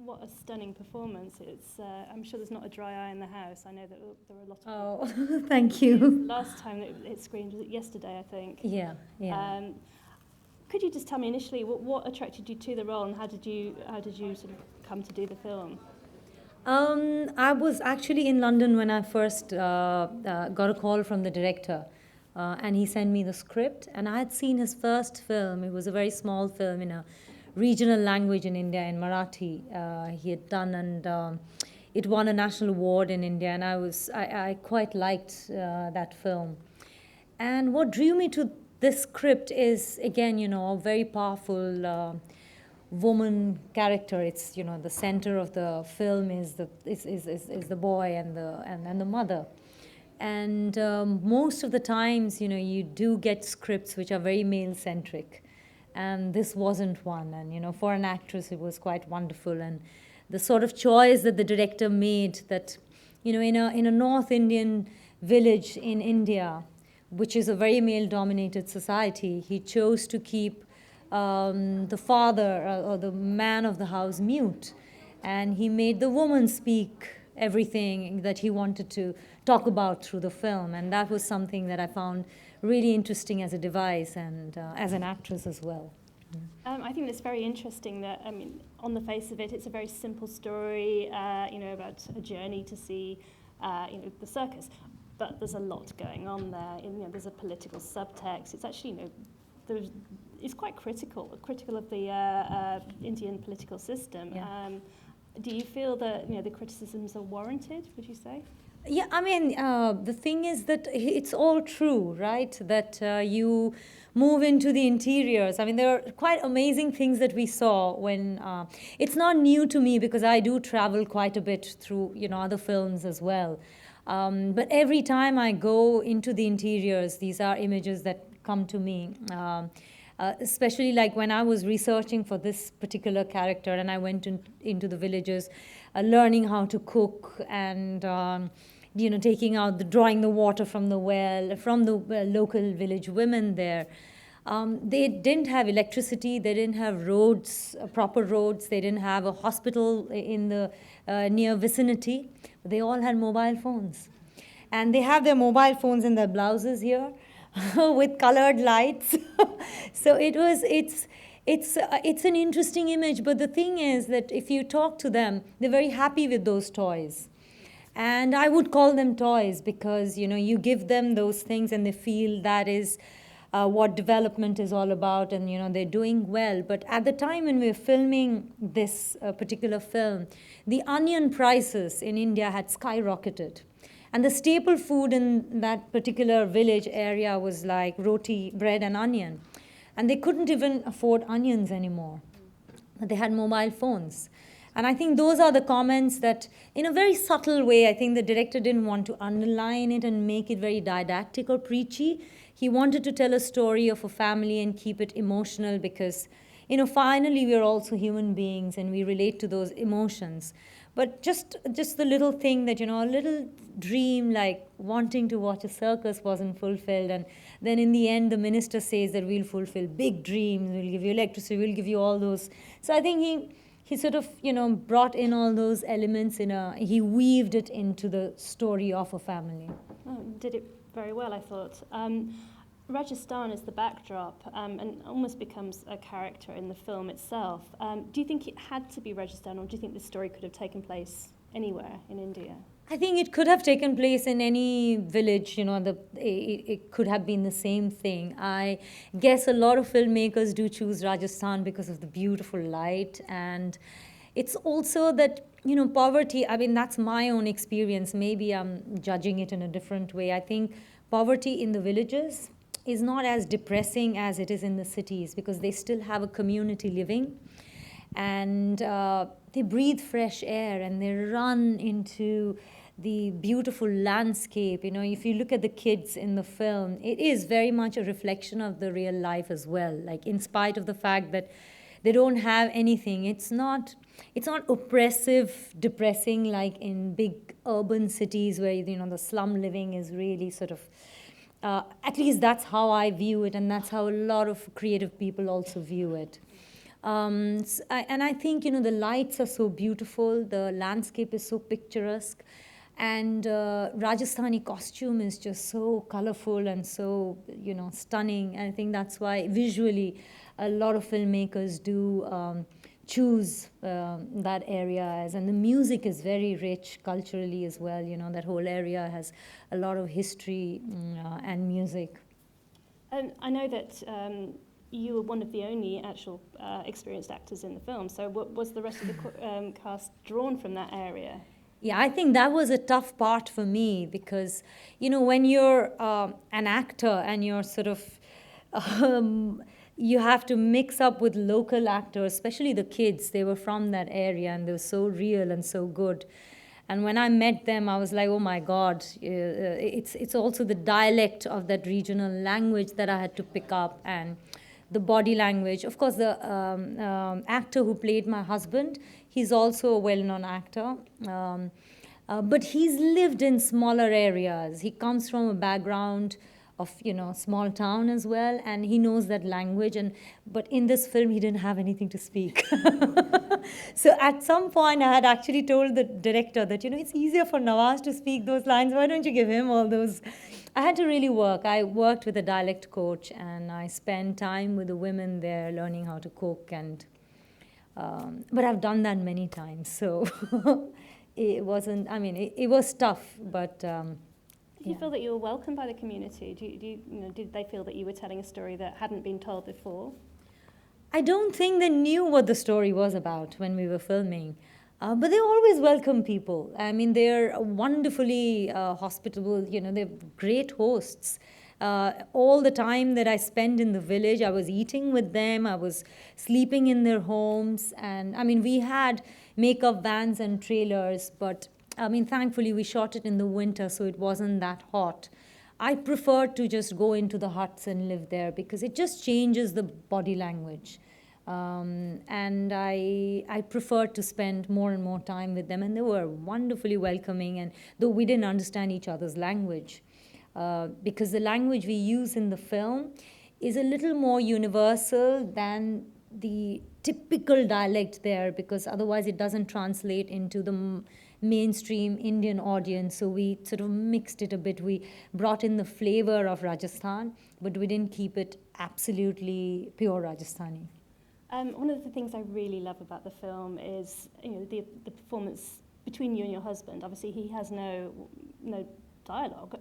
what a stunning performance. I'm sure there's not a dry eye in the house. I know that there were a lot of Oh, thank you. last time that it screened, was it yesterday, I think? Yeah, yeah. Could you just tell me initially what attracted you to the role, and how did you sort of come to do the film? I was actually in London when I first got a call from the director, and he sent me the script. And I had seen his first film. It was a very small film in a regional language in India, in Marathi. He had done, and it won a national award in India. And I quite liked that film. And what drew me to this script is, again, a very powerful woman character. It's, the center of the film is the boy and the mother. And most of the times, you do get scripts which are very male centric. And this wasn't one. And, for an actress, it was quite wonderful. And the sort of choice that the director made, that, in a North Indian village in India, which is a very male-dominated society, he chose to keep the father or the man of the house mute. And he made the woman speak everything that he wanted to talk about through the film. And that was something that I found really interesting as a device and as an actress as well. I think it's very interesting that, on the face of it, it's a very simple story, about a journey to see, the circus. But there's a lot going on there. There's a political subtext. It's actually, it's quite critical of the Indian political system. Yeah. Do you feel that the criticisms are warranted? Would you say? Yeah, the thing is that it's all true, right? That you move into the interiors. There are quite amazing things that we saw when it's not new to me because I do travel quite a bit through other films as well. But every time I go into the interiors, these are images that come to me. Especially like when I was researching for this particular character and I went into the villages, learning how to cook and drawing the water from the well, from the local village women there. They didn't have electricity, they didn't have roads, proper roads, they didn't have a hospital in the near vicinity. They all had mobile phones. And they have their mobile phones in their blouses here with colored lights. So it's an interesting image. But the thing is that if you talk to them, they're very happy with those toys. And I would call them toys because, you give them those things and they feel that is what development is all about, and, they're doing well. But at the time when we were filming this particular film, the onion prices in India had skyrocketed. And the staple food in that particular village area was like roti, bread and onion. And they couldn't even afford onions anymore. They had mobile phones. And I think those are the comments that, in a very subtle way, I think the director didn't want to underline it and make it very didactic or preachy. He wanted to tell a story of a family and keep it emotional because, finally we're also human beings and we relate to those emotions. But just the little thing that, a little dream like wanting to watch a circus wasn't fulfilled. And then in the end, the minister says that we'll fulfill big dreams, we'll give you electricity, we'll give you all those. So I think he sort of, brought in all those elements he weaved it into the story of a family. Oh, did it very well, I thought. Rajasthan is the backdrop and almost becomes a character in the film itself. Do you think it had to be Rajasthan, or do you think the story could have taken place anywhere in India? I think it could have taken place in any village, it could have been the same thing. I guess a lot of filmmakers do choose Rajasthan because of the beautiful light, and it's also that, poverty, that's my own experience. Maybe I'm judging it in a different way. I think poverty in the villages is not as depressing as it is in the cities because they still have a community living. And they breathe fresh air and they run into the beautiful landscape. If you look at the kids in the film, it is very much a reflection of the real life as well. Like, in spite of the fact that they don't have anything, it's not oppressive, depressing like in big urban cities where, the slum living is really sort of, at least that's how I view it, and that's how a lot of creative people also view it. And I think, the lights are so beautiful, the landscape is so picturesque, and Rajasthani costume is just so colorful and so, stunning. And I think that's why visually a lot of filmmakers do choose that area and the music is very rich culturally as well. That whole area has a lot of history and music. And I know that you were one of the only actual experienced actors in the film. So was the rest of the cast drawn from that area? Yeah, I think that was a tough part for me because, when you're an actor and you're sort of, you have to mix up with local actors, especially the kids. They were from that area and they were so real and so good. And when I met them, I was like, oh my God, it's also the dialect of that regional language that I had to pick up and the body language. Of course, the actor who played my husband, he's also a well-known actor. But he's lived in smaller areas. He comes from a background of, small town as well, and he knows that language. But in this film, he didn't have anything to speak. So at some point, I had actually told the director that, it's easier for Nawaz to speak those lines. Why don't you give him all those? I had to really work. I worked with a dialect coach, and I spent time with the women there learning how to cook. But I've done that many times, so it wasn't. I mean, it was tough, but. Did you feel that you were welcomed by the community? Did they feel that you were telling a story that hadn't been told before? I don't think they knew what the story was about when we were filming. But they always welcome people. I mean, they're wonderfully hospitable. They're great hosts. All the time that I spent in the village, I was eating with them. I was sleeping in their homes. And, I mean, we had makeup vans and trailers, but I mean, thankfully, we shot it in the winter, so it wasn't that hot. I prefer to just go into the huts and live there because it just changes the body language. And I prefer to spend more and more time with them. And they were wonderfully welcoming, and though we didn't understand each other's language, because the language we use in the film is a little more universal than the typical dialect there, because otherwise it doesn't translate into the mainstream Indian audience. So we sort of mixed it a bit. We brought in the flavor of Rajasthan, but we didn't keep it absolutely pure Rajasthani. One of the things I really love about the film is the performance between you and your husband. Obviously, he has no dialogue,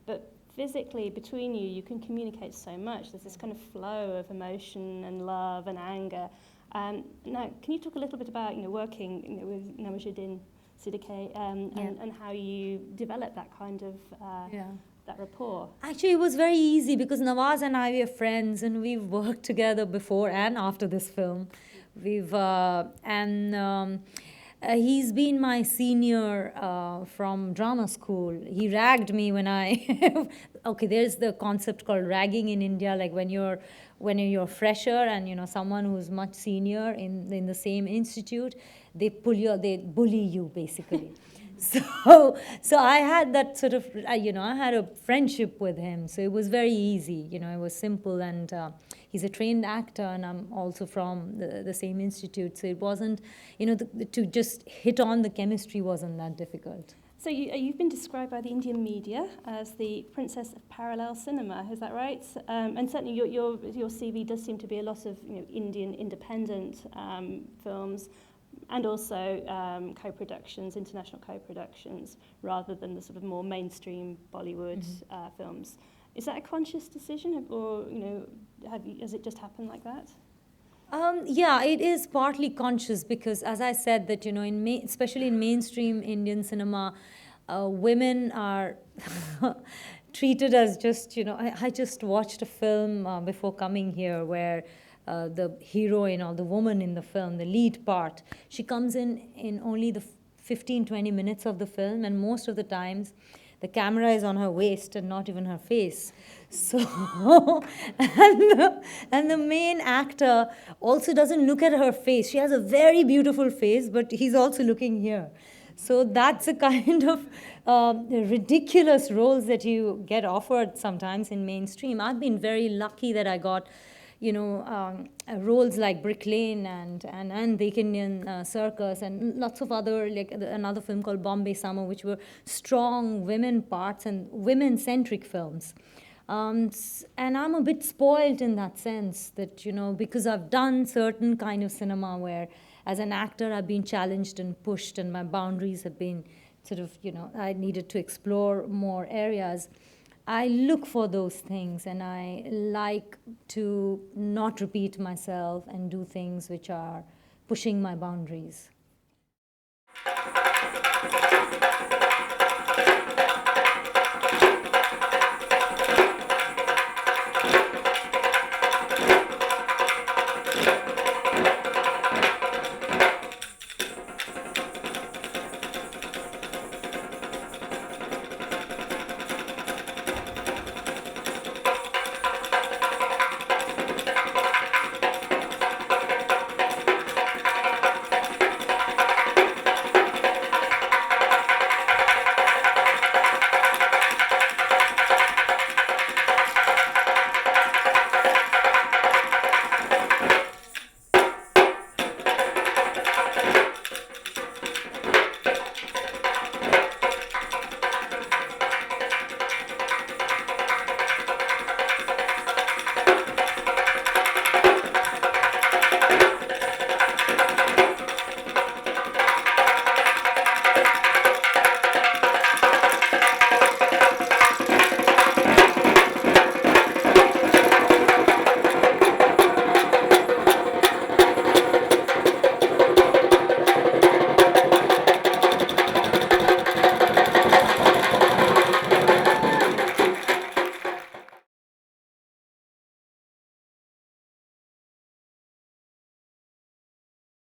but physically between you can communicate so much. There's this kind of flow of emotion and love and anger. Now, can you talk a little bit about working with Nawazuddin Siddiqui and how you develop that kind of that rapport? Actually, it was very easy because Nawaz and I were friends, and we've worked together before and after this film. He's been my senior from drama school. He ragged me when I okay, there's the concept called ragging in India, like when you're fresher and someone who's much senior in the same institute, they bully you basically. So I had that sort of, I had a friendship with him. So it was very easy, it was simple. And he's a trained actor, and I'm also from the same institute. So it wasn't, to just hit on the chemistry wasn't that difficult. So you've been described by the Indian media as the princess of parallel cinema, is that right? And certainly your CV does seem to be a lot of Indian independent films, and also co-productions, international co-productions, rather than the sort of more mainstream Bollywood films. Is that a conscious decision, or has it just happened like that? Yeah, it is partly conscious because, as I said, that especially in mainstream Indian cinema, women are treated as just I just watched a film before coming here where the heroine or the woman in the film, the lead part, she comes in only the 15-20 minutes of the film, and most of the times the camera is on her waist and not even her face. So, and the main actor also doesn't look at her face. She has a very beautiful face, but he's also looking here. So that's a kind of ridiculous roles that you get offered sometimes in mainstream. I've been very lucky that I got roles like Brick Lane and Dekh Indian Circus and lots of other, like another film called Bombay Summer, which were strong women parts and women-centric films. And I'm a bit spoiled in that sense that, because I've done certain kind of cinema where as an actor I've been challenged and pushed and my boundaries have been sort of, I needed to explore more areas. I look for those things and I like to not repeat myself and do things which are pushing my boundaries.